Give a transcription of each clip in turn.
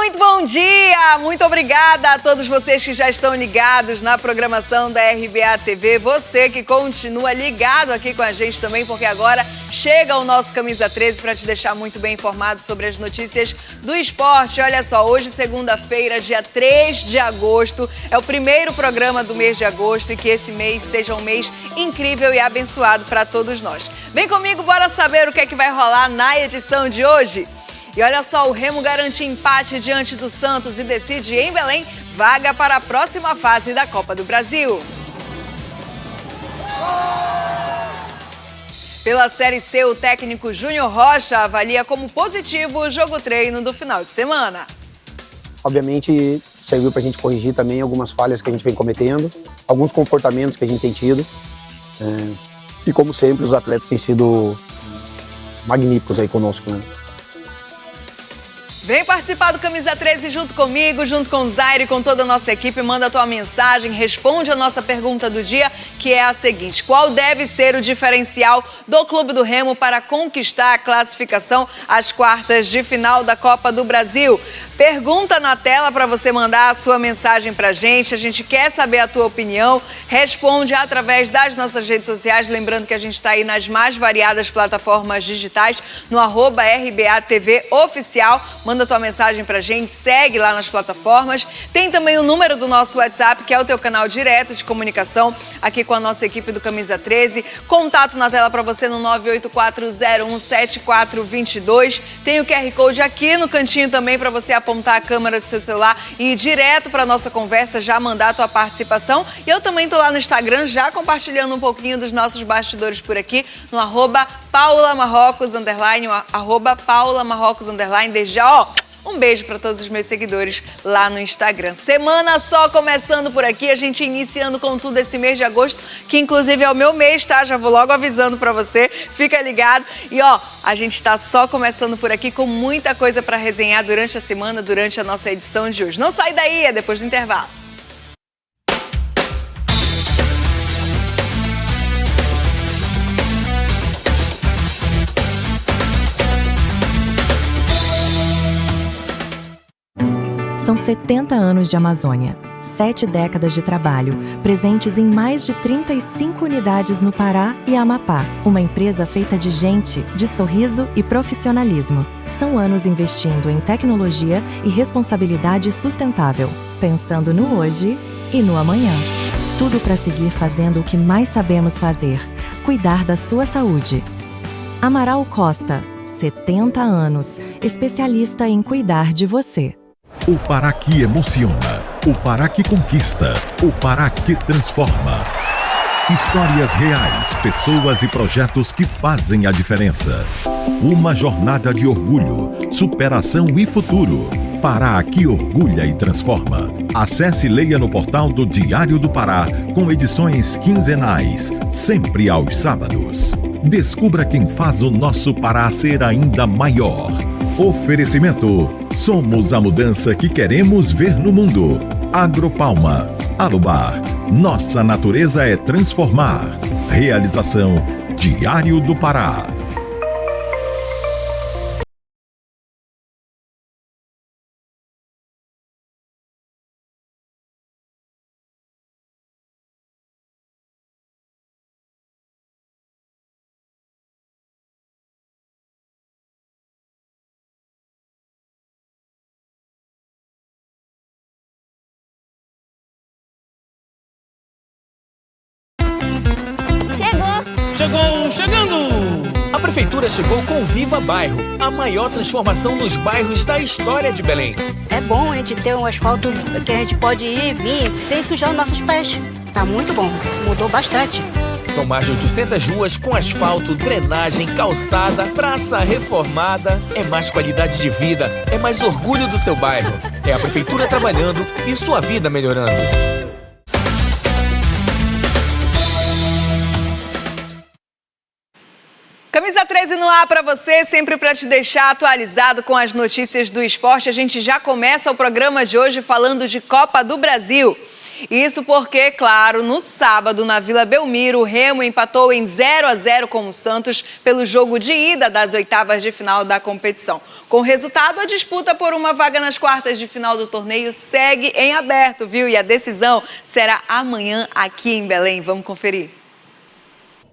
Muito bom dia! Muito obrigada a todos vocês que já estão ligados na programação da RBA TV. Você que continua ligado aqui com a gente também, porque agora chega o nosso Camisa 13 para te deixar muito bem informado sobre as notícias do esporte. Olha só, hoje, segunda-feira, dia 3 de agosto, é o primeiro programa do mês de agosto e que esse mês seja um mês incrível e abençoado para todos nós. Vem comigo, bora saber o que é que vai rolar na edição de hoje? E olha só, o Remo garante empate diante do Santos e decide em Belém vaga para a próxima fase da Copa do Brasil. Pela Série C, o técnico Júnior Rocha avalia como positivo o jogo-treino do final de semana. Obviamente, serviu para a gente corrigir também algumas falhas que a gente vem cometendo, alguns comportamentos que a gente tem tido. E como sempre, os atletas têm sido magníficos aí conosco, né? Vem participar do Camisa 13 junto comigo, junto com o Zaire e com toda a nossa equipe. Manda a tua mensagem, responde a nossa pergunta do dia, que é a seguinte: qual deve ser o diferencial do Clube do Remo para conquistar a classificação às quartas de final da Copa do Brasil? Pergunta na tela para você mandar a sua mensagem para a gente quer saber a tua opinião. Responde através das nossas redes sociais, lembrando que a gente está aí nas mais variadas plataformas digitais, no @RBATVOficial. Manda tua mensagem pra gente, segue lá nas plataformas. Tem também o número do nosso WhatsApp, que é o teu canal direto de comunicação aqui com a nossa equipe do Camisa 13. Contato na tela para você no 984017422. Tem o QR Code aqui no cantinho também para você apontar a câmera do seu celular e ir direto para nossa conversa, já mandar a tua participação. E eu também tô lá no Instagram, já compartilhando um pouquinho dos nossos bastidores por aqui, no @PaulaMarrocos_, @PaulaMarrocos_. Desde já, um beijo para todos os meus seguidores lá no Instagram. Semana só começando por aqui, a gente iniciando com tudo esse mês de agosto, que inclusive é o meu mês, tá? Já vou logo avisando para você, fica ligado. E a gente tá só começando por aqui com muita coisa para resenhar durante a semana, durante a nossa edição de hoje. Não sai daí, é depois do intervalo. São 70 anos de Amazônia, 7 décadas de trabalho, presentes em mais de 35 unidades no Pará e Amapá. Uma empresa feita de gente, de sorriso e profissionalismo. São anos investindo em tecnologia e responsabilidade sustentável, pensando no hoje e no amanhã. Tudo para seguir fazendo o que mais sabemos fazer, cuidar da sua saúde. Amaral Costa, 70 anos, especialista em cuidar de você. O Pará que emociona, o Pará que conquista, o Pará que transforma. Histórias reais, pessoas e projetos que fazem a diferença. Uma jornada de orgulho, superação e futuro. Pará que orgulha e transforma. Acesse e leia no portal do Diário do Pará, com edições quinzenais, sempre aos sábados. Descubra quem faz o nosso Pará ser ainda maior. Oferecimento: somos a mudança que queremos ver no mundo. Agropalma, Alubar, nossa natureza é transformar. Realização: Diário do Pará. Chegando! A Prefeitura chegou com o Viva Bairro, a maior transformação nos bairros da história de Belém. É bom a gente ter um asfalto que a gente pode ir e vir sem sujar os nossos pés. Tá muito bom, mudou bastante. São mais de 800 ruas com asfalto, drenagem, calçada, praça reformada. É mais qualidade de vida, é mais orgulho do seu bairro. É a Prefeitura trabalhando e sua vida melhorando. Camisa 13 no ar para você, sempre para te deixar atualizado com as notícias do esporte. A gente já começa o programa de hoje falando de Copa do Brasil. Isso porque, claro, no sábado, na Vila Belmiro, o Remo empatou em 0-0 com o Santos pelo jogo de ida das oitavas de final da competição. Com o resultado, a disputa por uma vaga nas quartas de final do torneio segue em aberto, viu? E a decisão será amanhã aqui em Belém. Vamos conferir.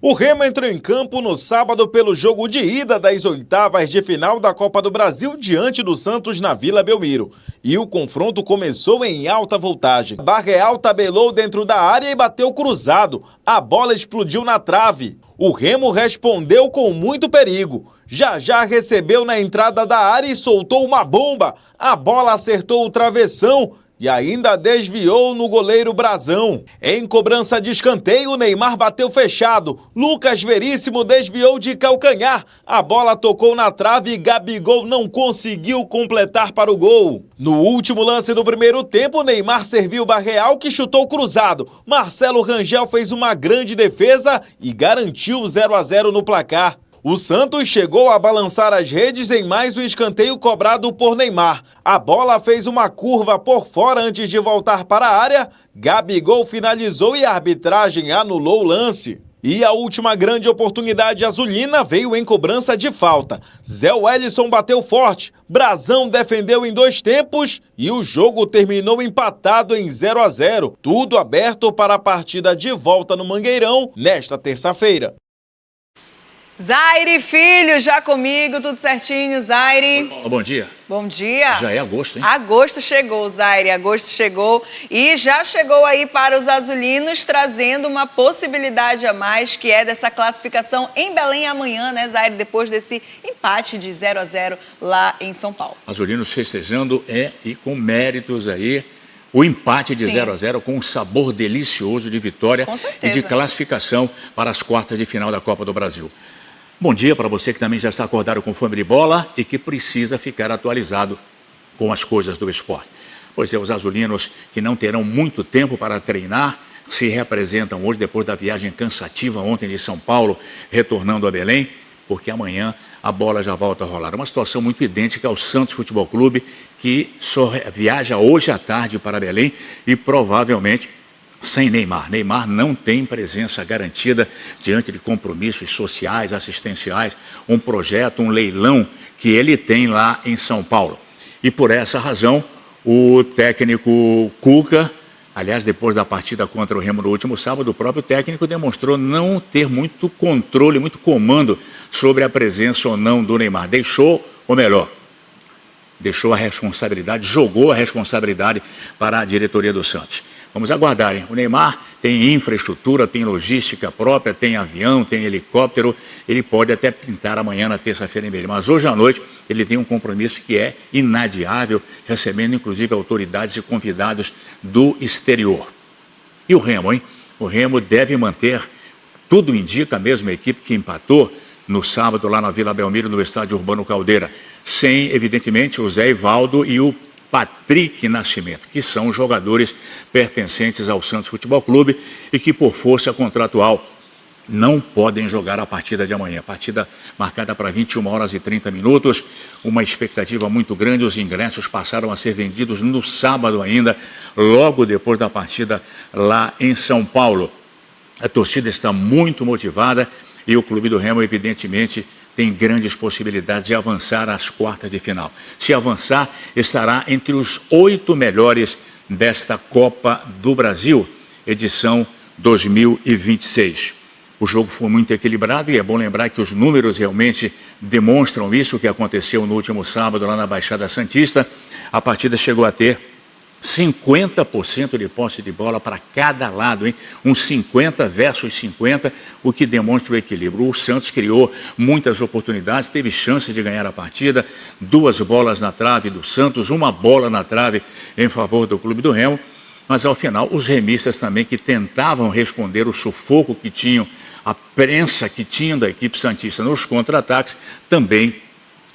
O Remo entrou em campo no sábado pelo jogo de ida das oitavas de final da Copa do Brasil diante do Santos na Vila Belmiro. E o confronto começou em alta voltagem. Barreal tabelou dentro da área e bateu cruzado. A bola explodiu na trave. O Remo respondeu com muito perigo. Já recebeu na entrada da área e soltou uma bomba. A bola acertou o travessão e ainda desviou no goleiro Brazão. Em cobrança de escanteio, o Neymar bateu fechado. Lucas Veríssimo desviou de calcanhar. A bola tocou na trave e Gabigol não conseguiu completar para o gol. No último lance do primeiro tempo, Neymar serviu Barreal, que chutou cruzado. Marcelo Rangel fez uma grande defesa e garantiu 0-0 no placar. O Santos chegou a balançar as redes em mais um escanteio cobrado por Neymar. A bola fez uma curva por fora antes de voltar para a área. Gabigol finalizou e a arbitragem anulou o lance. E a última grande oportunidade azulina veio em cobrança de falta. Zé Wellison bateu forte, Brazão defendeu em 2 tempos e o jogo terminou empatado em 0-0. Tudo aberto para a partida de volta no Mangueirão nesta terça-feira. Zaire Filho, já comigo, tudo certinho, Zaire? Bom dia. Bom dia. Já é agosto, hein? Agosto chegou, Zaire, agosto chegou e já chegou aí para os azulinos, trazendo uma possibilidade a mais, que é dessa classificação em Belém amanhã, né, Zaire, depois desse empate de 0-0 lá em São Paulo. Azulinos festejando e com méritos aí, o empate de 0-0 com um sabor delicioso de vitória e de classificação para as quartas de final da Copa do Brasil. Bom dia para você que também já está acordado com fome de bola e que precisa ficar atualizado com as coisas do esporte. Pois é, os azulinos que não terão muito tempo para treinar se representam hoje depois da viagem cansativa ontem de São Paulo, retornando a Belém, porque amanhã a bola já volta a rolar. Uma situação muito idêntica ao Santos Futebol Clube, que só viaja hoje à tarde para Belém e provavelmente sem Neymar. Neymar não tem presença garantida diante de compromissos sociais, assistenciais, um projeto, um leilão que ele tem lá em São Paulo. E por essa razão, o técnico Cuca, aliás, depois da partida contra o Remo no último sábado, o próprio técnico demonstrou não ter muito controle, muito comando sobre a presença ou não do Neymar. Deixou a responsabilidade, jogou a responsabilidade para a diretoria do Santos. Vamos aguardar, hein? O Neymar tem infraestrutura, tem logística própria, tem avião, tem helicóptero, ele pode até pintar amanhã na terça-feira em Belém, mas hoje à noite ele tem um compromisso que é inadiável, recebendo inclusive autoridades e convidados do exterior. E o Remo, hein? O Remo deve manter, tudo indica, a mesma equipe que empatou no sábado lá na Vila Belmiro, no estádio Urbano Caldeira, sem, evidentemente, o Zé Ivaldo e o Patrick Nascimento, que são jogadores pertencentes ao Santos Futebol Clube e que, por força contratual, não podem jogar a partida de amanhã. Partida marcada para 21h30, uma expectativa muito grande. Os ingressos passaram a ser vendidos no sábado ainda, logo depois da partida lá em São Paulo. A torcida está muito motivada e o Clube do Remo, evidentemente, tem grandes possibilidades de avançar às quartas de final. Se avançar, estará entre os 8 melhores desta Copa do Brasil, edição 2026. O jogo foi muito equilibrado e é bom lembrar que os números realmente demonstram isso, que aconteceu no último sábado lá na Baixada Santista. A partida chegou a ter 50% de posse de bola para cada lado, hein? Uns 50 versus 50, o que demonstra o equilíbrio. O Santos criou muitas oportunidades, teve chance de ganhar a partida, 2 bolas na trave do Santos, 1 bola na trave em favor do Clube do Remo, mas ao final os remistas também, que tentavam responder o sufoco que tinham, a prensa que tinham da equipe santista nos contra-ataques, também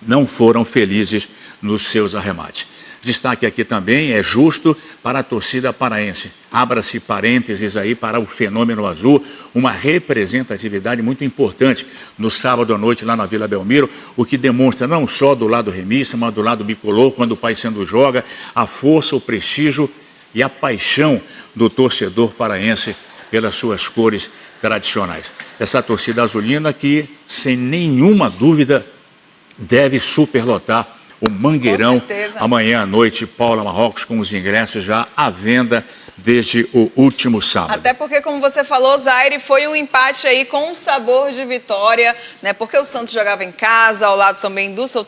não foram felizes nos seus arremates. Destaque aqui também, é justo para a torcida paraense. Abra-se parênteses aí para o Fenômeno Azul, uma representatividade muito importante no sábado à noite lá na Vila Belmiro, o que demonstra não só do lado remista, mas do lado bicolor, quando o Paysandu joga, a força, o prestígio e a paixão do torcedor paraense pelas suas cores tradicionais. Essa torcida azulina que, sem nenhuma dúvida, deve superlotar o Mangueirão amanhã à noite. Paula Marrocos com os ingressos já à venda desde o último sábado. Até porque, como você falou, Zaire, foi um empate aí com um sabor de vitória, né? Porque o Santos jogava em casa, ao lado também do seu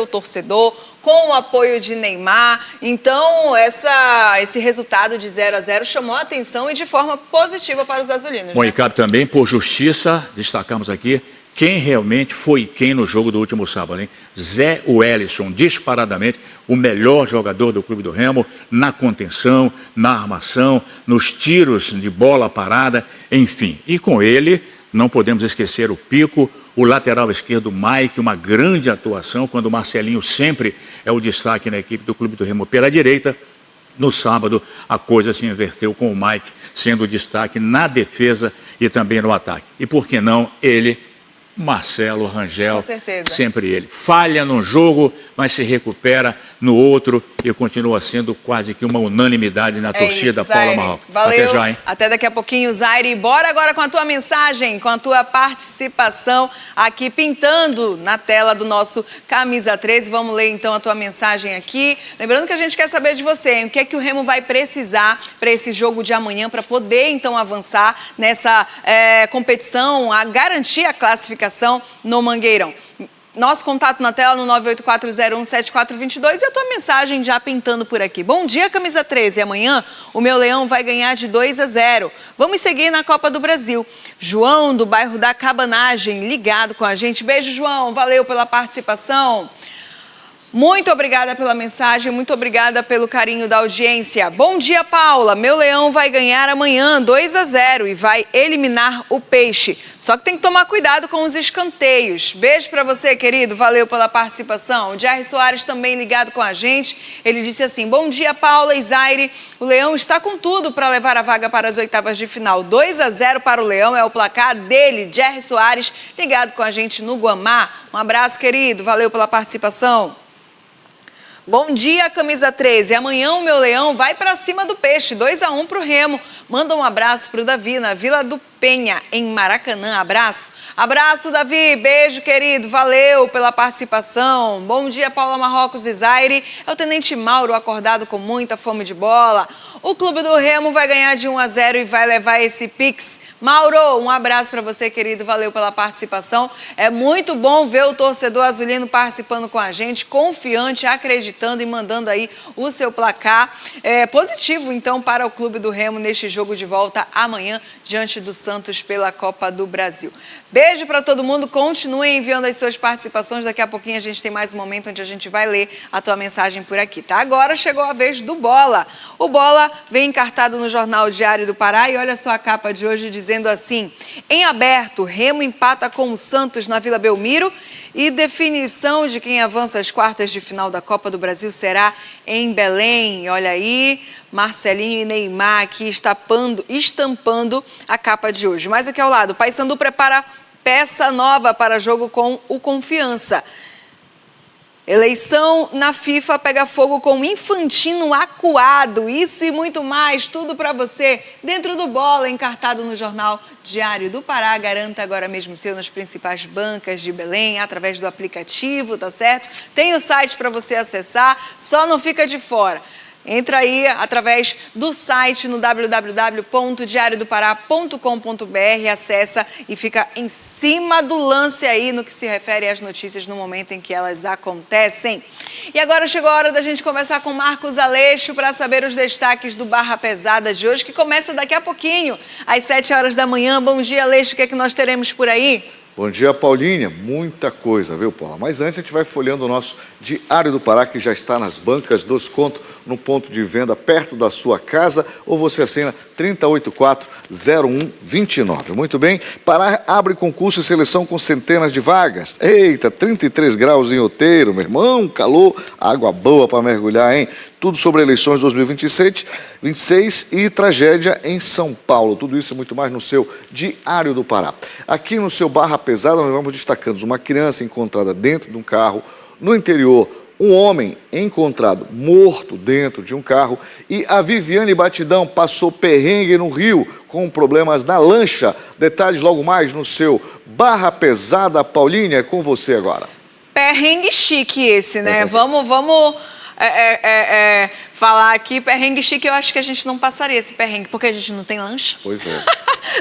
torcedor, com o apoio de Neymar. Então, esse resultado de 0-0 chamou a atenção e de forma positiva para os azulinos. Bom, né? E cabe também, por justiça, destacamos aqui quem realmente foi quem no jogo do último sábado, hein? Zé Wellison, disparadamente o melhor jogador do Clube do Remo, na contenção, na armação, nos tiros de bola parada, enfim. E com ele, não podemos esquecer o Pico, o lateral esquerdo Mike, uma grande atuação, quando o Marcelinho sempre é o destaque na equipe do Clube do Remo pela direita. No sábado, a coisa se inverteu com o Mike sendo o destaque na defesa e também no ataque. E por que não ele, Marcelo Rangel, sempre ele. Falha num jogo, mas se recupera no outro e continua sendo quase que uma unanimidade na torcida, isso, Paula Marrocos. Valeu. Até já, hein? Até daqui a pouquinho, Zaire. Bora agora com a tua mensagem, com a tua participação aqui pintando na tela do nosso Camisa 13. Vamos ler então a tua mensagem aqui. Lembrando que a gente quer saber de você, hein? O que é que o Remo vai precisar para esse jogo de amanhã, para poder então avançar nessa competição, a garantir a classificação no Mangueirão. Nosso contato na tela no 984017422 e a tua mensagem já pintando por aqui. Bom dia, Camisa 13. Amanhã o meu Leão vai ganhar de 2-0. Vamos seguir na Copa do Brasil. João, do bairro da Cabanagem, ligado com a gente. Beijo, João. Valeu pela participação. Muito obrigada pela mensagem, muito obrigada pelo carinho da audiência. Bom dia, Paula. Meu Leão vai ganhar amanhã 2-0 e vai eliminar o Peixe. Só que tem que tomar cuidado com os escanteios. Beijo pra você, querido. Valeu pela participação. O Jerry Soares também ligado com a gente. Ele disse assim, bom dia, Paula e Zaire. O Leão está com tudo para levar a vaga para as oitavas de final. 2-0 para o Leão é o placar dele, Jerry Soares, ligado com a gente no Guamá. Um abraço, querido. Valeu pela participação. Bom dia, Camisa 13. Amanhã o meu Leão vai para cima do Peixe, 2-1 para o Remo. Manda um abraço para o Davi, na Vila do Penha, em Maracanã. Abraço. Abraço, Davi. Beijo, querido. Valeu pela participação. Bom dia, Paula Marrocos e Zaire. É o Tenente Mauro, acordado com muita fome de bola. O Clube do Remo vai ganhar de 1-0 e vai levar esse Pix. Mauro, um abraço para você, querido. Valeu pela participação. É muito bom ver o torcedor azulino participando com a gente, confiante, acreditando e mandando aí o seu placar positivo, então, para o Clube do Remo neste jogo de volta amanhã, diante do Santos pela Copa do Brasil. Beijo para todo mundo. Continuem enviando as suas participações. Daqui a pouquinho a gente tem mais um momento onde a gente vai ler a tua mensagem por aqui, tá? Agora chegou a vez do Bola. O Bola vem encartado no Jornal Diário do Pará e olha só a capa de hoje dizendo assim, em aberto, Remo empata com o Santos na Vila Belmiro e definição de quem avança às quartas de final da Copa do Brasil será em Belém. Olha aí, Marcelinho e Neymar aqui estampando a capa de hoje. Mas aqui ao lado, o Paysandu prepara peça nova para jogo com o Confiança. Eleição na FIFA pega fogo com Infantino acuado. Isso e muito mais, tudo para você dentro do Bola, encartado no Jornal Diário do Pará. Garanta agora mesmo seu nas principais bancas de Belém, através do aplicativo, tá certo? Tem o site para você acessar, só não fica de fora. Entra aí através do site no www.diariodopará.com.br, acessa e fica em cima do lance aí no que se refere às notícias no momento em que elas acontecem. E agora chegou a hora da gente conversar com Marcos Aleixo para saber os destaques do Barra Pesada de hoje, que começa daqui a pouquinho, às 7 horas da manhã. Bom dia, Aleixo, o que é que nós teremos por aí? Bom dia, Paulinha. Muita coisa, viu, Paula? Mas antes a gente vai folheando o nosso Diário do Pará, que já está nas bancas dos contos, no ponto de venda perto da sua casa, ou você assina 3084-0129. Muito bem. Pará abre concurso e seleção com centenas de vagas. Eita, 33 graus em Outeiro, meu irmão, calor, água boa para mergulhar, hein? Tudo sobre eleições 2026 e tragédia em São Paulo. Tudo isso e muito mais no seu Diário do Pará. Aqui no seu Barra Pesada nós vamos destacando uma criança encontrada dentro de um carro no interior um homem encontrado morto dentro de um carro e a Viviane Batidão passou perrengue no Rio com problemas na lancha. Detalhes logo mais no seu Barra Pesada. Paulinha, é com você agora. Perrengue chique esse, né? Vamos falar aqui, perrengue chique, eu acho que a gente não passaria esse perrengue, porque a gente não tem lanche. Pois é.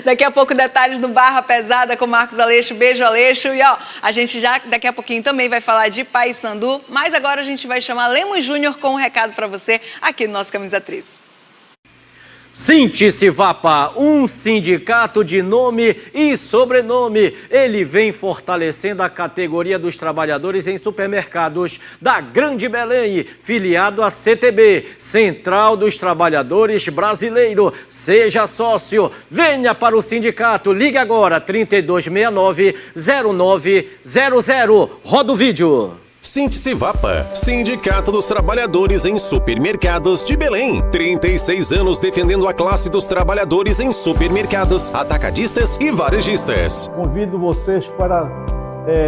Daqui a pouco detalhes no Barra Pesada com Marcos Aleixo. Beijo, Aleixo. E ó, a gente já daqui a pouquinho também vai falar de Paysandu, mas agora a gente vai chamar Lemos Júnior com um recado para você aqui no nosso Camisa 13. Sinti-se-Vapa, um sindicato de nome e sobrenome. Ele vem fortalecendo a categoria dos trabalhadores em supermercados da Grande Belém, filiado à CTB, Central dos Trabalhadores Brasileiro. Seja sócio, venha para o sindicato. Ligue agora, 3269-0900. Roda o vídeo. Sinti-se-Vapa, Sindicato dos Trabalhadores em Supermercados de Belém. 36 anos defendendo a classe dos trabalhadores em supermercados, atacadistas e varejistas. Convido vocês para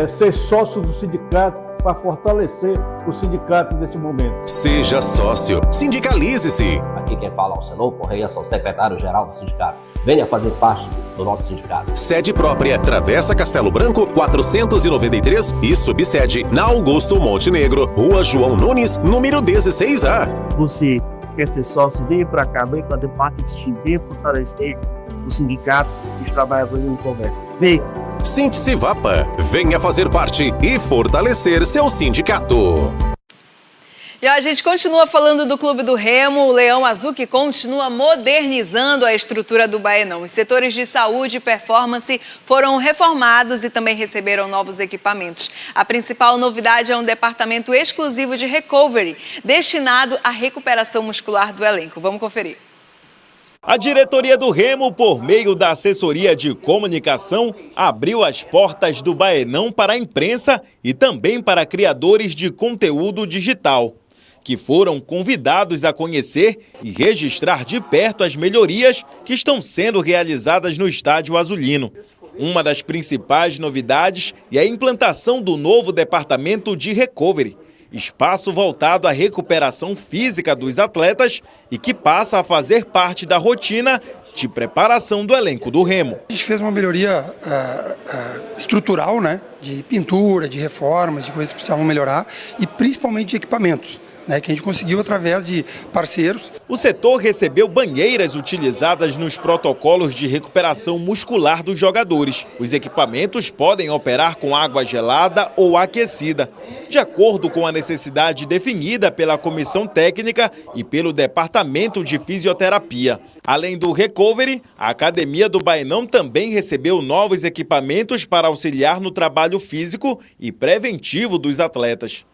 ser sócio do sindicato, para fortalecer o sindicato nesse momento. Seja sócio, sindicalize-se. Aqui quem fala é o Senhor Correia, sou secretário-geral do sindicato. Venha fazer parte do nosso sindicato. Sede própria, Travessa Castelo Branco, 493 e subsede na Augusto Montenegro, Rua João Nunes, número 16A. Você quer ser sócio, venha para cá, venha fazer parte desse time, venha fortalecer o sindicato e os trabalhadores em comércio. Vem! Sinti-se-Vapa, venha fazer parte e fortalecer seu sindicato. E ó, a gente continua falando do Clube do Remo, o Leão Azul, que continua modernizando a estrutura do Baenão. Os setores de saúde e performance foram reformados e também receberam novos equipamentos. A principal novidade é um departamento exclusivo de recovery, destinado à recuperação muscular do elenco. Vamos conferir. A diretoria do Remo, por meio da assessoria de comunicação, abriu as portas do Baenão para a imprensa e também para criadores de conteúdo digital, que foram convidados a conhecer e registrar de perto as melhorias que estão sendo realizadas no Estádio Azulino. Uma das principais novidades é a implantação do novo departamento de recovery, espaço voltado à recuperação física dos atletas e que passa a fazer parte da rotina de preparação do elenco do Remo. A gente fez uma melhoria estrutural, né, de pintura, de reformas, de coisas que precisavam melhorar e principalmente de equipamentos, né, que a gente conseguiu através de parceiros. O setor recebeu banheiras utilizadas nos protocolos de recuperação muscular dos jogadores. Os equipamentos podem operar com água gelada ou aquecida, de acordo com a necessidade definida pela comissão técnica e pelo departamento de fisioterapia. Além do recovery, a academia do Baenão também recebeu novos equipamentos para auxiliar no trabalho físico e preventivo dos atletas.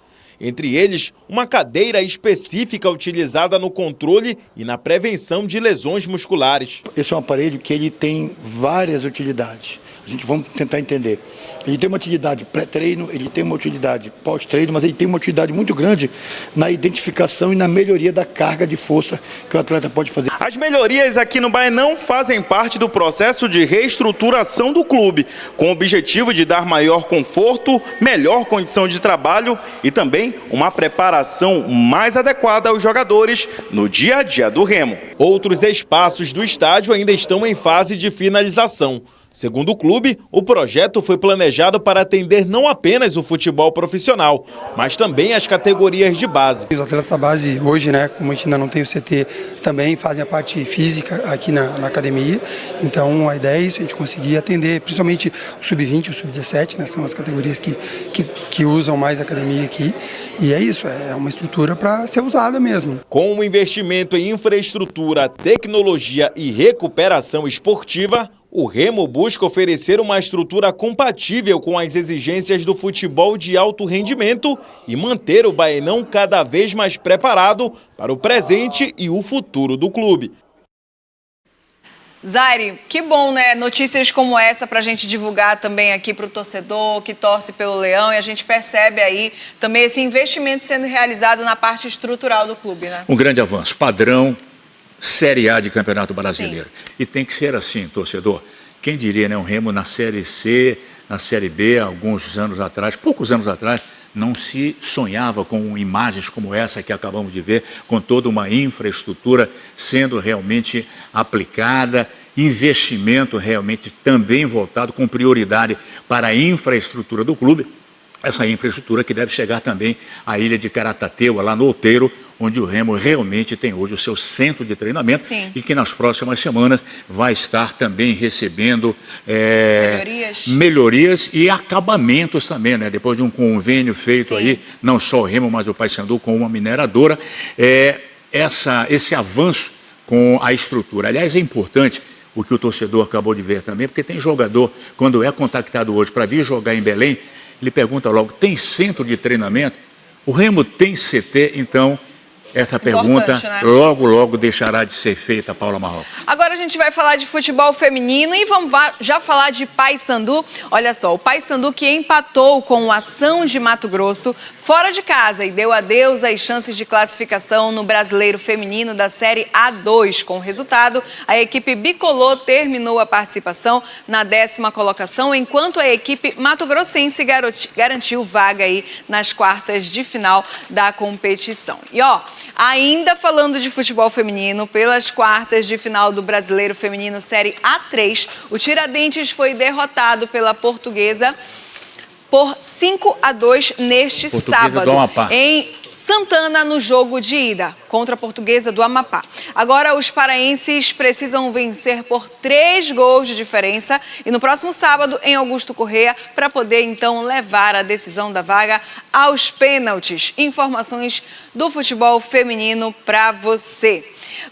Entre eles, uma cadeira específica utilizada no controle e na prevenção de lesões musculares. Esse é um aparelho que ele tem várias utilidades. A gente vamos tentar entender. Ele tem uma utilidade pré-treino, ele tem uma utilidade pós-treino, mas ele tem uma utilidade muito grande na identificação e na melhoria da carga de força que o atleta pode fazer. As melhorias aqui no Baenão fazem parte do processo de reestruturação do clube, com o objetivo de dar maior conforto, melhor condição de trabalho e também uma preparação mais adequada aos jogadores no dia a dia do Remo. Outros espaços do estádio ainda estão em fase de finalização. Segundo o clube, o projeto foi planejado para atender não apenas o futebol profissional, mas também as categorias de base. Os atletas da base hoje, né, como a gente ainda não tem o CT, também fazem a parte física aqui na academia. Então a ideia é isso, a gente conseguir atender principalmente o sub-20 e o sub-17, né, são as categorias que usam mais a academia aqui. E é isso, é uma estrutura para ser usada mesmo. Com o investimento em infraestrutura, tecnologia e recuperação esportiva, o Remo busca oferecer uma estrutura compatível com as exigências do futebol de alto rendimento e manter o Baenão cada vez mais preparado para o presente e o futuro do clube. Zaire, que bom, né? Notícias como essa para a gente divulgar também aqui para o torcedor que torce pelo Leão, e a gente percebe aí também esse investimento sendo realizado na parte estrutural do clube, né? Um grande avanço, padrão Série A de Campeonato Brasileiro. Sim. E tem que ser assim, torcedor. Quem diria, né? Um Remo na Série C, na Série B, alguns anos atrás, poucos anos atrás, não se sonhava com imagens como essa que acabamos de ver, com toda uma infraestrutura sendo realmente aplicada, investimento realmente também voltado com prioridade para a infraestrutura do clube. Essa infraestrutura que deve chegar também à ilha de Caratateu, lá no Outeiro, onde o Remo realmente tem hoje o seu centro de treinamento. Sim. E que nas próximas semanas vai estar também recebendo melhorias e acabamentos também, né? Depois de um convênio feito aí, não só o Remo, mas o Paysandu com uma mineradora, esse avanço com a estrutura. Aliás, é importante o que o torcedor acabou de ver também, porque tem jogador, quando é contactado hoje para vir jogar em Belém, ele pergunta logo, tem centro de treinamento? O Remo tem CT? Então, essa pergunta logo deixará de ser feita, Paula Marrocos. Agora a gente vai falar de futebol feminino e vamos já falar de Paysandu. Olha só, o Paysandu que empatou com o Ação de Mato Grosso fora de casa e deu adeus às chances de classificação no Brasileiro Feminino da Série A2. Com o resultado, a equipe bicolor terminou a participação na 10ª colocação, enquanto a equipe mato-grossense garantiu vaga aí nas quartas de final da competição. E ainda falando de futebol feminino, pelas quartas de final do Brasileiro Feminino Série A3, o Tiradentes foi derrotado pela Portuguesa por 5-2 neste sábado em Santana, no jogo de ida contra a Portuguesa do Amapá. Agora os paraenses precisam vencer por 3 gols de diferença e no próximo sábado em Augusto Corrêa para poder então levar a decisão da vaga aos pênaltis. Informações do futebol feminino para você.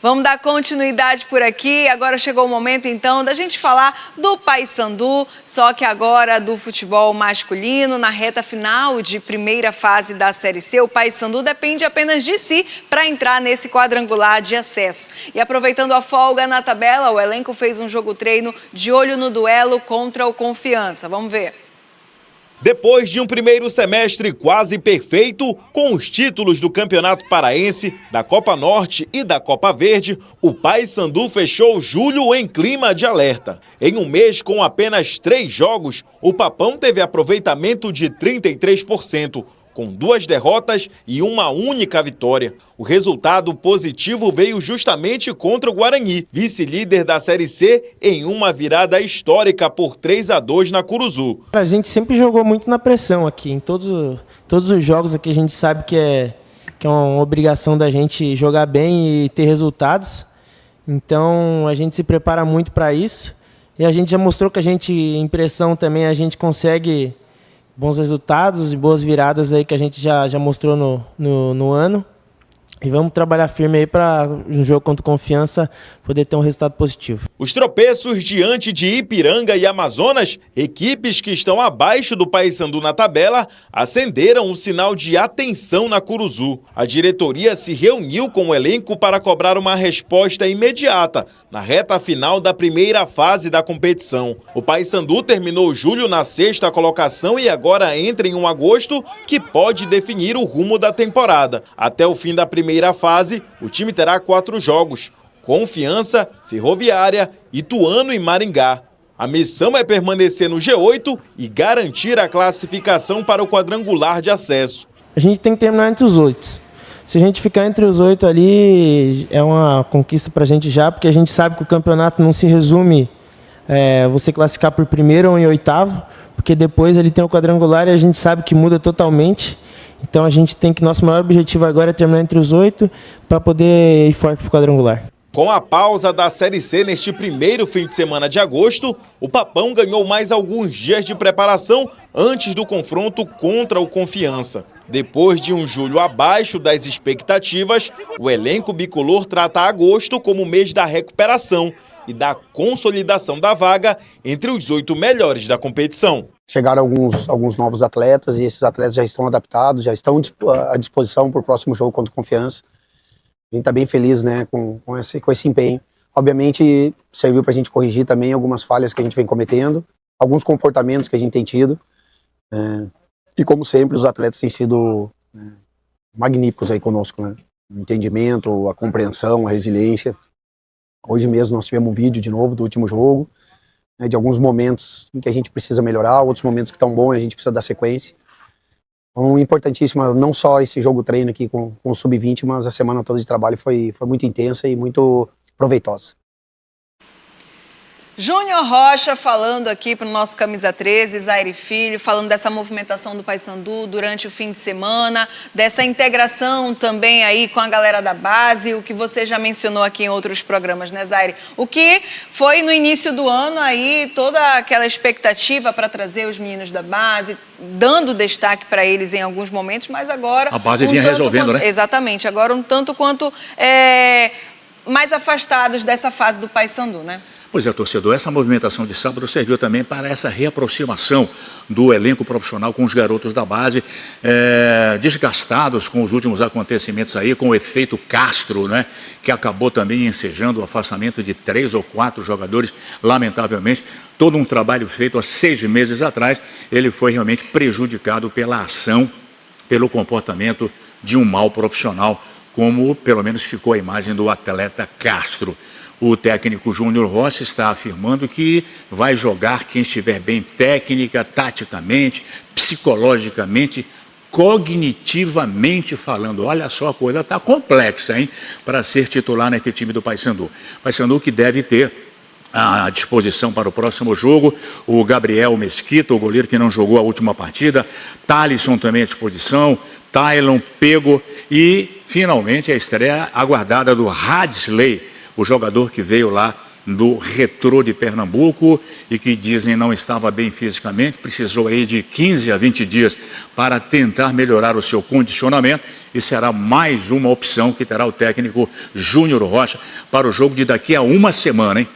Vamos dar continuidade por aqui. Agora chegou o momento, então, da gente falar do Paysandu, só que agora do futebol masculino. Na reta final de primeira fase da Série C, o Paysandu depende apenas de si para entrar nesse quadrangular de acesso. E aproveitando a folga na tabela, o elenco fez um jogo-treino de olho no duelo contra o Confiança. Vamos ver. Depois de um primeiro semestre quase perfeito, com os títulos do Campeonato Paraense, da Copa Norte e da Copa Verde, o Paysandu fechou julho em clima de alerta. Em um mês com apenas 3 jogos, o Papão teve aproveitamento de 33%. Com 2 derrotas e uma única vitória. O resultado positivo veio justamente contra o Guarani, vice-líder da Série C, em uma virada histórica por 3-2 na Curuzu. A gente sempre jogou muito na pressão aqui, em todos os jogos aqui a gente sabe que é uma obrigação da gente jogar bem e ter resultados. Então a gente se prepara muito para isso e a gente já mostrou que a gente, em pressão também, a gente consegue bons resultados e boas viradas aí que a gente já mostrou no ano. E vamos trabalhar firme aí para um jogo contra Confiança poder ter um resultado positivo. Os tropeços diante de Ipiranga e Amazonas, equipes que estão abaixo do Paysandu na tabela, acenderam um sinal de atenção na Curuzu. A diretoria se reuniu com o elenco para cobrar uma resposta imediata na reta final da primeira fase da competição. O Paysandu terminou julho na 6ª colocação e agora entra em um agosto que pode definir o rumo da temporada. Até o fim da primeira fase, o time terá 4 jogos: Confiança, Ferroviária, Ituano e Maringá. A missão é permanecer no G8 e garantir a classificação para o quadrangular de acesso. A gente tem que terminar entre os 8. Se a gente ficar entre os 8 ali, é uma conquista para a gente já, porque a gente sabe que o campeonato não se resume você classificar por primeiro ou em 8º, porque depois ele tem o quadrangular e a gente sabe que muda totalmente. Então a gente tem que, nosso maior objetivo agora é terminar entre os 8 para poder ir forte para o quadrangular. Com a pausa da Série C neste primeiro fim de semana de agosto, o Papão ganhou mais alguns dias de preparação antes do confronto contra o Confiança. Depois de um julho abaixo das expectativas, o elenco bicolor trata agosto como o mês da recuperação e da consolidação da vaga entre os 8 melhores da competição. Chegaram alguns novos atletas e esses atletas já estão adaptados, já estão à disposição para o próximo jogo contra o Confiança. A gente está bem feliz, né, com esse empenho. Obviamente, serviu para a gente corrigir também algumas falhas que a gente vem cometendo, alguns comportamentos que a gente tem tido. E, como sempre, os atletas têm sido magníficos aí conosco, né? O entendimento, a compreensão, a resiliência. Hoje mesmo nós tivemos um vídeo de novo do último jogo, de alguns momentos em que a gente precisa melhorar, outros momentos que estão bons e a gente precisa dar sequência. Importantíssimo, não só esse jogo treino aqui com o Sub-20, mas a semana toda de trabalho foi muito intensa e muito proveitosa. Júnior Rocha falando aqui para o nosso Camisa 13, Zaire Filho, falando dessa movimentação do Paysandu durante o fim de semana, dessa integração também aí com a galera da base, o que você já mencionou aqui em outros programas, né, Zaire? O que foi no início do ano aí toda aquela expectativa para trazer os meninos da base, dando destaque para eles em alguns momentos, mas agora... A base vinha resolvendo, né? Exatamente, agora um tanto quanto mais afastados dessa fase do Paysandu, né? Pois é, torcedor, essa movimentação de sábado serviu também para essa reaproximação do elenco profissional com os garotos da base, desgastados com os últimos acontecimentos aí, com o efeito Castro, né, que acabou também ensejando o afastamento de 3 ou 4 jogadores, lamentavelmente. Todo um trabalho feito há 6 meses atrás, ele foi realmente prejudicado pela ação, pelo comportamento de um mau profissional, como pelo menos ficou a imagem do atleta Castro. O técnico Júnior Rocha está afirmando que vai jogar quem estiver bem técnica, taticamente, psicologicamente, cognitivamente falando. Olha só, a coisa está complexa, hein? Para ser titular nesse time do Paysandu. Paysandu que deve ter à disposição para o próximo jogo o Gabriel Mesquita, o goleiro que não jogou a última partida, Thalisson também à disposição, Tylon, Pego e, finalmente, a estreia aguardada do Hadsley, o jogador que veio lá do Retrô de Pernambuco e que dizem não estava bem fisicamente, precisou aí de 15 a 20 dias para tentar melhorar o seu condicionamento e será mais uma opção que terá o técnico Júnior Rocha para o jogo de daqui a uma semana, hein?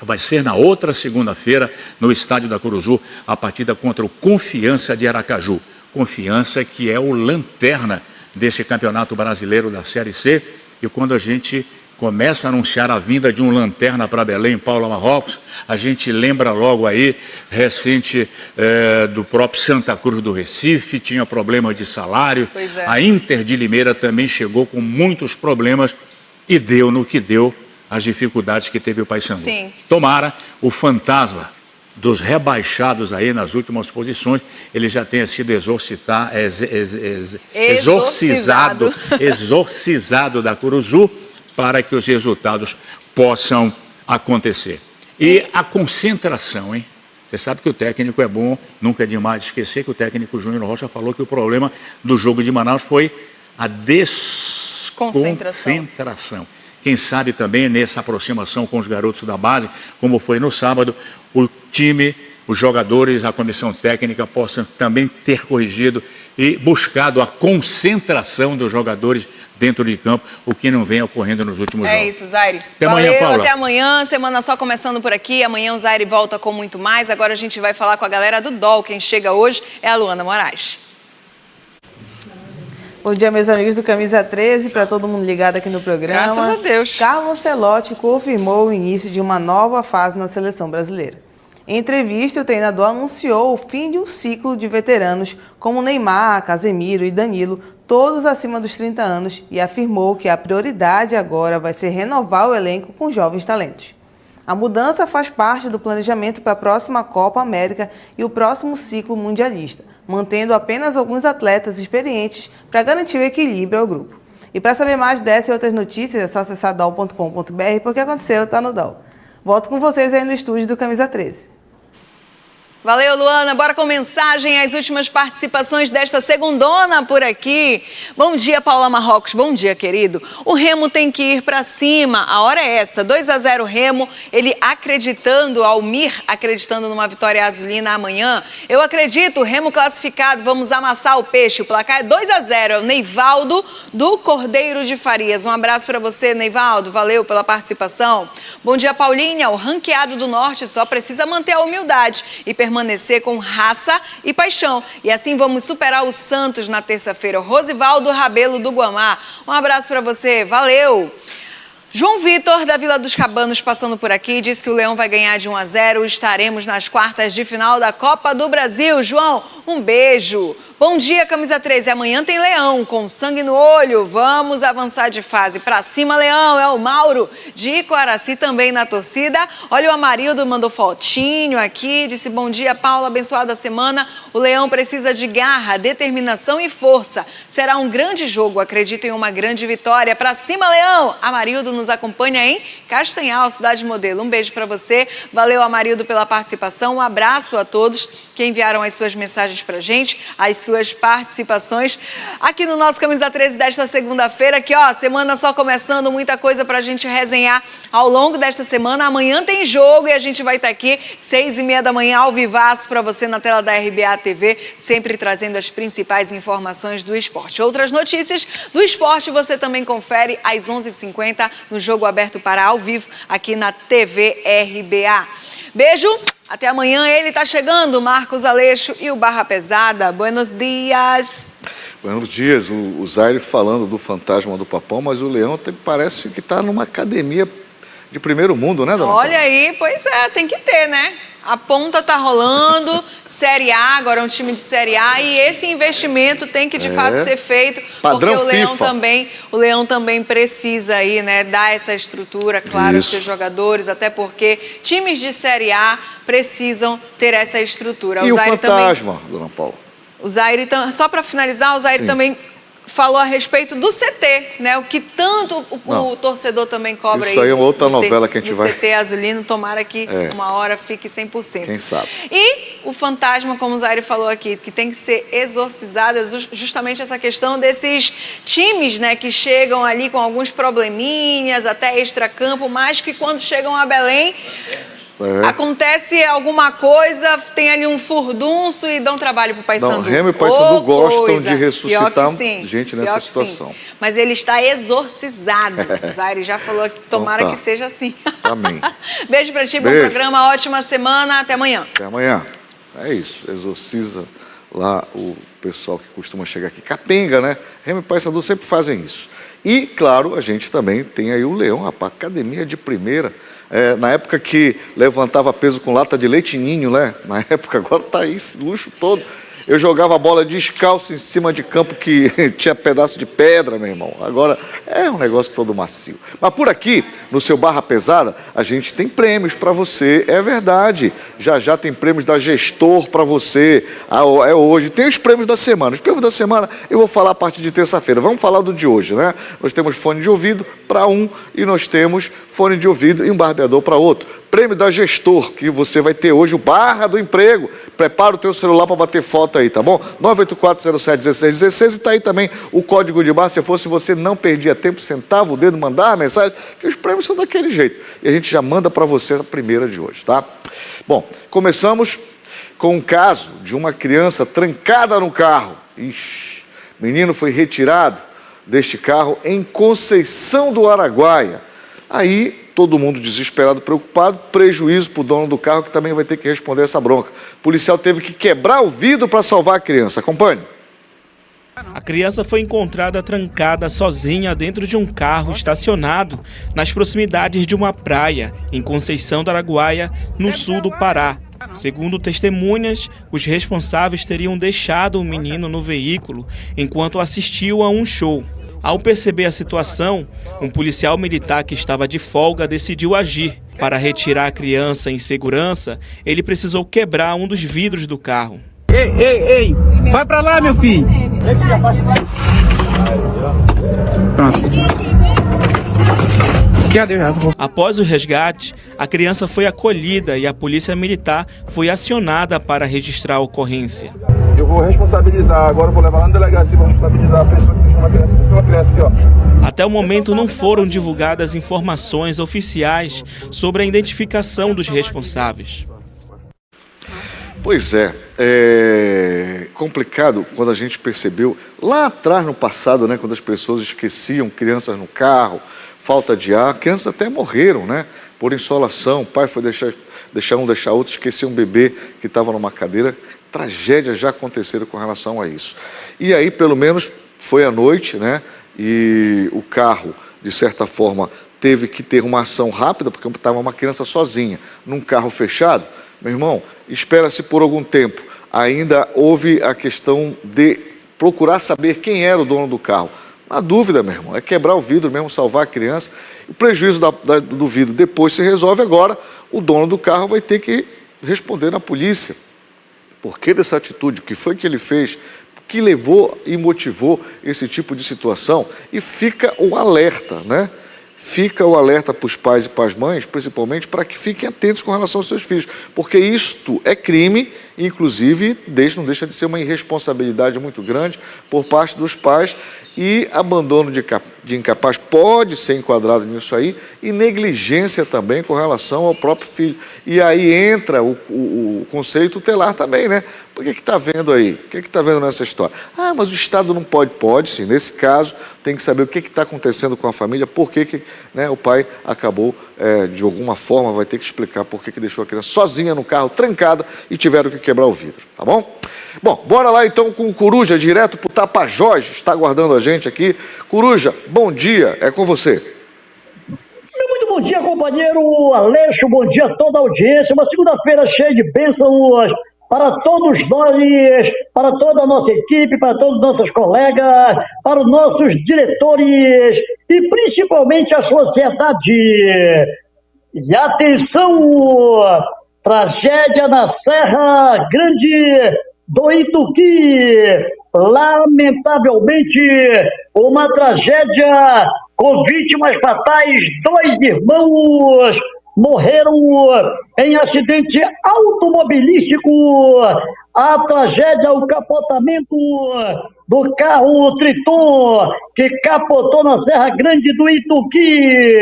Vai ser na outra segunda-feira no estádio da Curuzu, a partida contra o Confiança de Aracaju. Confiança que é o lanterna desse campeonato brasileiro da Série C, e quando a gente começa a anunciar a vinda de um lanterna para Belém, Paula Marrocos, a gente lembra logo aí, recente, do próprio Santa Cruz do Recife, tinha problemas de salário, a Inter de Limeira também chegou com muitos problemas e deu no que deu as dificuldades que teve o Paysandu. Sim. Tomara o fantasma dos rebaixados aí nas últimas posições, ele já tenha sido exorcizado da Curuzu, para que os resultados possam acontecer. E a concentração, hein? Você sabe que o técnico é bom, nunca é demais esquecer que o técnico Júnior Rocha falou que o problema do jogo de Manaus foi a desconcentração. Quem sabe também nessa aproximação com os garotos da base, como foi no sábado, o time, os jogadores, a comissão técnica possam também ter corrigido e buscado a concentração dos jogadores dentro de campo, o que não vem ocorrendo nos últimos jogos. É isso, Zaire. Até amanhã, Paula. Até amanhã, semana só começando por aqui. Amanhã o Zaire volta com muito mais. Agora a gente vai falar com a galera do DOL. Quem chega hoje é a Luana Moraes. Bom dia, meus amigos do Camisa 13, para todo mundo ligado aqui no programa. Graças a Deus. Carlo Ancelotti confirmou o início de uma nova fase na seleção brasileira. Em entrevista, o treinador anunciou o fim de um ciclo de veteranos como Neymar, Casemiro e Danilo, todos acima dos 30 anos, e afirmou que a prioridade agora vai ser renovar o elenco com jovens talentos. A mudança faz parte do planejamento para a próxima Copa América e o próximo ciclo mundialista, mantendo apenas alguns atletas experientes para garantir o equilíbrio ao grupo. E para saber mais dessa e outras notícias, é só acessar dol.com.br, porque aconteceu, tá no DOL. Volto com vocês aí no estúdio do Camisa 13. Valeu, Luana. Bora com mensagem, as últimas participações desta segundona por aqui. Bom dia, Paula Marrocos. Bom dia, querido. O Remo tem que ir pra cima. A hora é essa. 2-0 Remo. Ele acreditando, Almir acreditando numa vitória azulina amanhã. Eu acredito, Remo classificado. Vamos amassar o peixe. O placar é 2-0. É o Neivaldo do Cordeiro de Farias. Um abraço pra você, Neivaldo. Valeu pela participação. Bom dia, Paulinha. O ranqueado do Norte só precisa manter a humildade e permanecer com raça e paixão. E assim vamos superar o Santos na terça-feira. Rosivaldo Rabelo do Guamá. Um abraço para você. Valeu! João Vitor, da Vila dos Cabanos, passando por aqui, disse que o Leão vai ganhar de 1-0. Estaremos nas quartas de final da Copa do Brasil. João, um beijo. Bom dia, camisa 13. Amanhã tem Leão, com sangue no olho. Vamos avançar de fase. Pra cima, Leão. É o Mauro de Coaraci também na torcida. Olha, o Amarildo mandou fotinho aqui. Disse, bom dia, Paula, abençoada semana. O Leão precisa de garra, determinação e força. Será um grande jogo. Acredito em uma grande vitória. Pra cima, Leão. Amarildo nos acompanha em Castanhal, Cidade Modelo. Um beijo pra você. Valeu, Amarildo, pela participação. Um abraço a todos que enviaram as suas mensagens pra gente, as suas participações aqui no nosso Camisa 13 desta segunda-feira, que ó, semana só começando, muita coisa pra gente resenhar ao longo desta semana. Amanhã tem jogo e a gente vai estar aqui 6h30 da manhã ao vivaço pra você na tela da RBA TV, sempre trazendo as principais informações do esporte. Outras notícias do esporte você também confere às 11h50 no Jogo Aberto para ao vivo aqui na TV RBA. Beijo, até amanhã. Ele tá chegando, Marcos Aleixo e o Barra Pesada. Buenos dias. Buenos dias. O Zaire falando do fantasma do Papão, mas o Leão parece que está numa academia de primeiro mundo, né, dona Olha aí, pois é, tem que ter, né? A ponta tá rolando, Série A, agora é um time de Série A, e esse investimento tem que de fato ser feito, Padrão porque FIFA. o Leão também precisa aí, né, dar essa estrutura, claro, aos seus jogadores, até porque times de Série A precisam ter essa estrutura. E o fantasma, dona Paula? O Zaire, só para finalizar, o Zaire também falou a respeito do CT, né? O que tanto o torcedor também cobra aí. Isso aí é uma outra novela que a gente vai... CT azulino, tomara que uma hora fique 100%. Quem sabe? E o fantasma, como o Zaire falou aqui, que tem que ser exorcizado, é justamente essa questão desses times, né? Que chegam ali com alguns probleminhas, até extracampo, mas que quando chegam a Belém... acontece alguma coisa, tem ali um furdunço e dão trabalho pro Paysandu. Não, Remo e Paysandu gostam de ressuscitar gente nessa situação. Sim. Mas ele está exorcizado. O Zaire já falou que tomara que seja assim. Amém. Beijo pra ti, bom programa, ótima semana, até amanhã. Até amanhã. É isso, exorciza lá o pessoal que costuma chegar aqui. Capenga, né? Remo e Paysandu sempre fazem isso. E, claro, a gente também tem aí o Leão, rapaz, academia de primeira. Na época que levantava peso com lata de leite ninho, né? Na época, agora tá aí esse luxo todo. Eu jogava bola descalço em cima de campo que tinha pedaço de pedra, meu irmão. Agora é um negócio todo macio. Mas por aqui, no seu Barra Pesada, a gente tem prêmios para você, é verdade. Já tem prêmios da Gestor para você. É hoje. Tem os prêmios da semana. Os prêmios da semana eu vou falar a partir de terça-feira. Vamos falar do de hoje, né? Nós temos fone de ouvido para um e nós temos fone de ouvido e um barbeador para outro. Prêmio da Gestor, que você vai ter hoje, o Barra do Emprego. Prepara o teu celular para bater foto aí, tá bom? 984071616 e tá aí também o código de barra. Se fosse você, não perdia tempo, sentava o dedo, mandava a mensagem, que os prêmios são daquele jeito. E a gente já manda para você a primeira de hoje, tá? Bom, começamos com um caso de uma criança trancada no carro. Ixi, menino foi retirado deste carro em Conceição do Araguaia. Aí, todo mundo desesperado, preocupado, prejuízo para o dono do carro, que também vai ter que responder essa bronca. O policial teve que quebrar o vidro para salvar a criança. Acompanhe. A criança foi encontrada trancada sozinha dentro de um carro estacionado nas proximidades de uma praia, em Conceição do Araguaia, no sul do Pará. Segundo testemunhas, os responsáveis teriam deixado o menino no veículo enquanto assistiu a um show. Ao perceber a situação, um policial militar que estava de folga decidiu agir. Para retirar a criança em segurança, ele precisou quebrar um dos vidros do carro. Ei, vai pra lá, meu filho. Pronto. Após o resgate, a criança foi acolhida e a polícia militar foi acionada para registrar a ocorrência. Eu vou responsabilizar, agora eu vou levar lá na delegacia, vou responsabilizar a pessoa que deixou uma criança aqui, ó. Até o momento não foram divulgadas informações oficiais sobre a identificação dos responsáveis. Pois é complicado quando a gente percebeu lá atrás no passado, né, quando as pessoas esqueciam crianças no carro, falta de ar, crianças até morreram, né, por insolação, o pai foi deixar outro, esqueceu um bebê que estava numa cadeira. Tragédias já aconteceram com relação a isso. E aí, pelo menos, foi à noite, né? E o carro, de certa forma, teve que ter uma ação rápida, porque estava uma criança sozinha, num carro fechado. Meu irmão, espera-se por algum tempo ainda houve a questão de procurar saber quem era o dono do carro. Na dúvida, meu irmão, é quebrar o vidro mesmo, salvar a criança. O prejuízo do vidro depois se resolve. Agora, o dono do carro vai ter que responder na polícia. Por que dessa atitude? O que foi que ele fez? O que levou e motivou esse tipo de situação? E fica o alerta, né? Fica o alerta para os pais e para as mães, principalmente, para que fiquem atentos com relação aos seus filhos. Porque isto é crime, inclusive, não deixa de ser uma irresponsabilidade muito grande por parte dos pais, e abandono de incapaz pode ser enquadrado nisso aí, e negligência também com relação ao próprio filho. E aí entra o conceito tutelar também, né? O que está vendo aí? O que está vendo nessa história? Ah, mas o Estado não pode. Pode sim. Nesse caso, tem que saber o que está acontecendo com a família, por que o pai acabou, de alguma forma, vai ter que explicar por que deixou a criança sozinha no carro, trancada, e tiveram que quebrar o vidro, tá bom? Bom, bora lá então com o Coruja, direto para o Tapajós, está aguardando a gente aqui. Coruja, bom dia, é com você. Muito bom dia, companheiro Aleixo, bom dia a toda a audiência. Uma segunda-feira cheia de bênçãos para todos nós, para toda a nossa equipe, para todos os nossos colegas, para os nossos diretores e principalmente a sociedade. E atenção, tragédia na Serra Grande do Ituqui. Lamentavelmente, uma tragédia com vítimas fatais, 2 irmãos morreram em acidente automobilístico. A tragédia, o capotamento do carro Triton, que capotou na Serra Grande do Ituqui.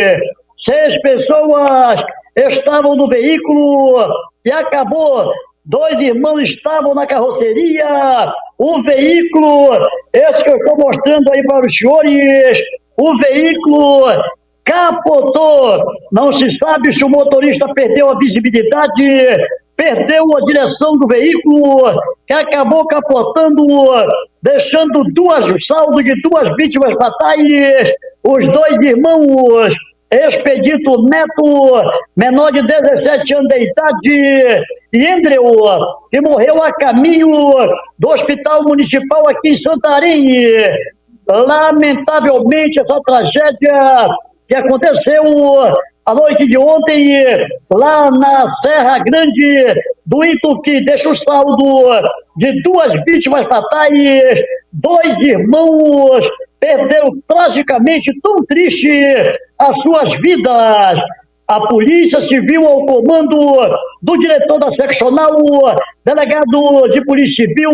6 pessoas estavam no veículo e acabou. 2 irmãos estavam na carroceria. O veículo, esse que eu estou mostrando aí para os senhores, o veículo capotou. Não se sabe se o motorista perdeu a visibilidade, perdeu a direção do veículo, que acabou capotando, deixando saldo de 2 vítimas fatais. Os 2 irmãos Expedito Neto, menor de 17 anos de idade, e Andreu, que morreu a caminho do Hospital Municipal aqui em Santarém. Lamentavelmente, essa tragédia que aconteceu a noite de ontem lá na Serra Grande do Ituqui deixa o saldo de 2 vítimas fatais, 2 irmãos perderam tragicamente, tão triste, as suas vidas. A Polícia Civil, ao comando do diretor da seccional, delegado de Polícia Civil,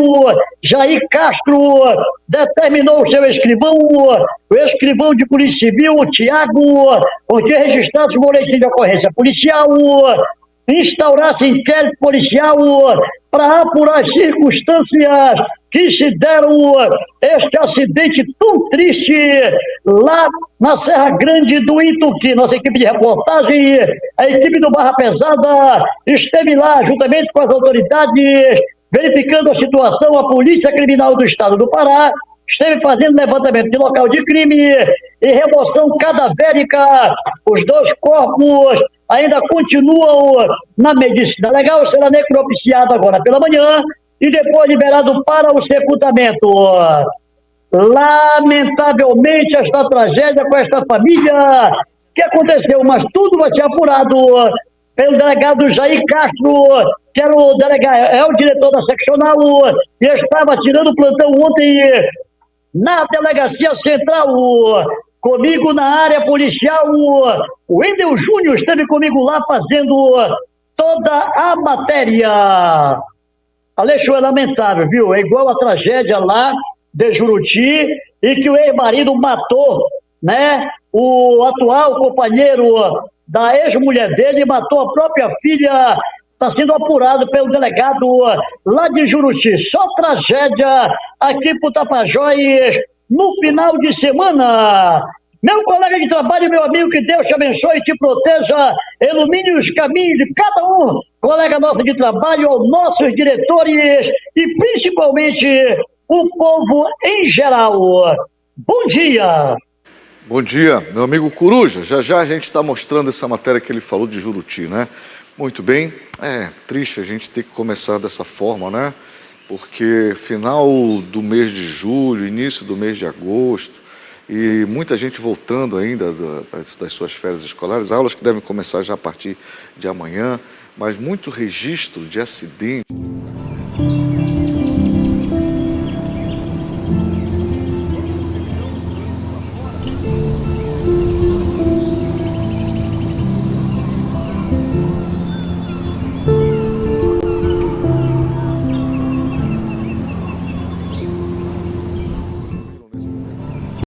Jair Castro, determinou o seu escrivão, o escrivão de Polícia Civil, Tiago, onde registrasse o boletim de ocorrência policial, instaurasse inquérito policial para apurar as circunstâncias que se deram este acidente tão triste lá na Serra Grande do Ituqui. Nossa equipe de reportagem, a equipe do Barra Pesada, esteve lá juntamente com as autoridades, verificando a situação. A Polícia Criminal do Estado do Pará esteve fazendo levantamento de local de crime e remoção cadavérica. Os 2 corpos ainda continuam na medicina legal, será necropsiado agora pela manhã e depois liberado para o sepultamento. Lamentavelmente, esta tragédia com esta família que aconteceu, mas tudo vai ser apurado pelo delegado Jair Castro, que era o delegado, é o diretor da seccional, e estava tirando plantão ontem na Delegacia Central. Comigo na área policial, o Wendel Júnior esteve comigo lá fazendo toda a matéria. Aleixo, é lamentável, viu? É igual a tragédia lá de Juruti, e que o ex-marido matou, né? O atual companheiro da ex-mulher dele matou a própria filha. Está sendo apurado pelo delegado lá de Juruti. Só tragédia aqui pro Tapajós no final de semana. Meu colega de trabalho, meu amigo, que Deus te abençoe e te proteja, ilumine os caminhos de cada um, colega nosso de trabalho, aos nossos diretores e principalmente o povo em geral. Bom dia! Bom dia, meu amigo Coruja. Já já a gente está mostrando essa matéria que ele falou de Juruti, né? Muito bem, é triste a gente ter que começar dessa forma, né? porque final do mês de julho, início do mês de agosto, e muita gente voltando ainda das suas férias escolares, aulas que devem começar já a partir de amanhã, mas muito registro de acidente.